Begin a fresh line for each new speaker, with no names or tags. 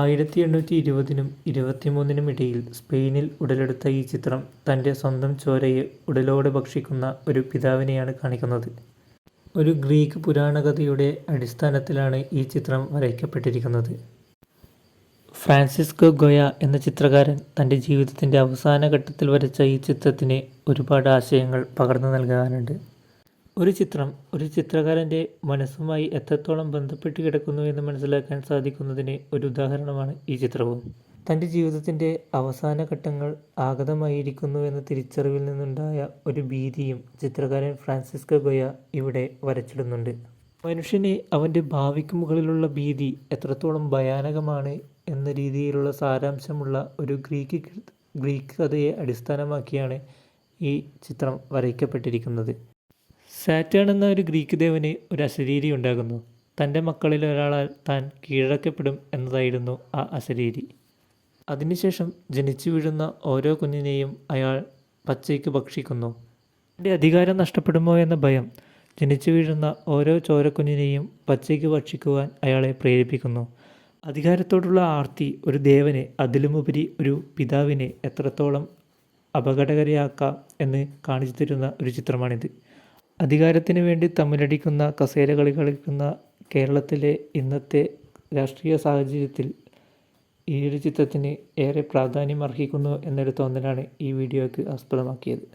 1820-നും 23-നും ഇടയിൽ സ്പെയിനിൽ ഉടലെടുത്ത ഈ ചിത്രം തൻ്റെ സ്വന്തം ചോരയെ ഉടലോടെ ഭക്ഷിക്കുന്ന ഒരു പിതാവിനെയാണ് കാണിക്കുന്നത്. ഒരു ഗ്രീക്ക് പുരാണകഥയുടെ അടിസ്ഥാനത്തിലാണ് ഈ ചിത്രം വരയ്ക്കപ്പെട്ടിരിക്കുന്നത്. ഫ്രാൻസിസ്കോ ഗൊയ എന്ന ചിത്രകാരൻ തൻ്റെ ജീവിതത്തിൻ്റെ അവസാന ഘട്ടത്തിൽ വരച്ച ഈ ചിത്രത്തിന് ഒരുപാട് ആശയങ്ങൾ പകർന്നു നൽകാനുണ്ട്. ഒരു ചിത്രം ഒരു ചിത്രകാരൻ്റെ മനസ്സുമായി എത്രത്തോളം ബന്ധപ്പെട്ട് കിടക്കുന്നു എന്ന് മനസ്സിലാക്കാൻ സാധിക്കുന്നതിന് ഒരു ഉദാഹരണമാണ് ഈ ചിത്രവും. തൻ്റെ ജീവിതത്തിൻ്റെ അവസാന ഘട്ടങ്ങൾ ആഗതമായിരിക്കുന്നു എന്ന തിരിച്ചറിവിൽ നിന്നുണ്ടായ ഒരു ഭീതിയും ചിത്രകാരൻ ഫ്രാൻസിസ്കോ ഗൊയ ഇവിടെ വരച്ചിടുന്നുണ്ട്. മനുഷ്യനെ അവൻ്റെ ഭാവിക്ക് മുകളിലുള്ള ഭീതി എത്രത്തോളം ഭയാനകമാണ് എന്ന രീതിയിലുള്ള സാരാംശമുള്ള ഒരു ഗ്രീക്ക് കഥയെ അടിസ്ഥാനമാക്കിയാണ് ഈ ചിത്രം വരയ്ക്കപ്പെട്ടിരിക്കുന്നത്. സാറ്റേൺ എന്ന ഒരു ഗ്രീക്ക് ദേവന് ഒരു അശരീരി ഉണ്ടാകുന്നു. തൻ്റെ മക്കളിൽ ഒരാളാൽ താൻ കീഴടക്കപ്പെടും എന്നതായിരുന്നു ആ അശരീരി. അതിനുശേഷം ജനിച്ചു വീഴുന്ന ഓരോ കുഞ്ഞിനെയും അയാൾ പച്ചയ്ക്ക് ഭക്ഷിക്കുന്നു. തൻ്റെ അധികാരം നഷ്ടപ്പെടുമോ എന്ന ഭയം ജനിച്ചു വീഴുന്ന ഓരോ ചോരക്കുഞ്ഞിനെയും പച്ചയ്ക്ക് ഭക്ഷിക്കുവാൻ അയാളെ പ്രേരിപ്പിക്കുന്നു. അധികാരത്തോടുള്ള ആർത്തി ഒരു ദേവനെ, അതിലുമുപരി ഒരു പിതാവിനെ എത്രത്തോളം അപകടകാരിയാക്കാം എന്ന് കാണിച്ചു തരുന്ന ഒരു ചിത്രമാണിത്. അധികാരത്തിന് വേണ്ടി തമ്മിലടിക്കുന്ന കസേരകളി കളിക്കുന്ന കേരളത്തിലെ ഇന്നത്തെ രാഷ്ട്രീയ സാഹചര്യത്തിൽ ഈ ഒരു ചിത്രത്തിന് ഏറെ പ്രാധാന്യം അർഹിക്കുന്നു എന്നൊരു തോന്നലാണ് ഈ വീഡിയോയ്ക്ക് ആസ്പദമാക്കിയത്.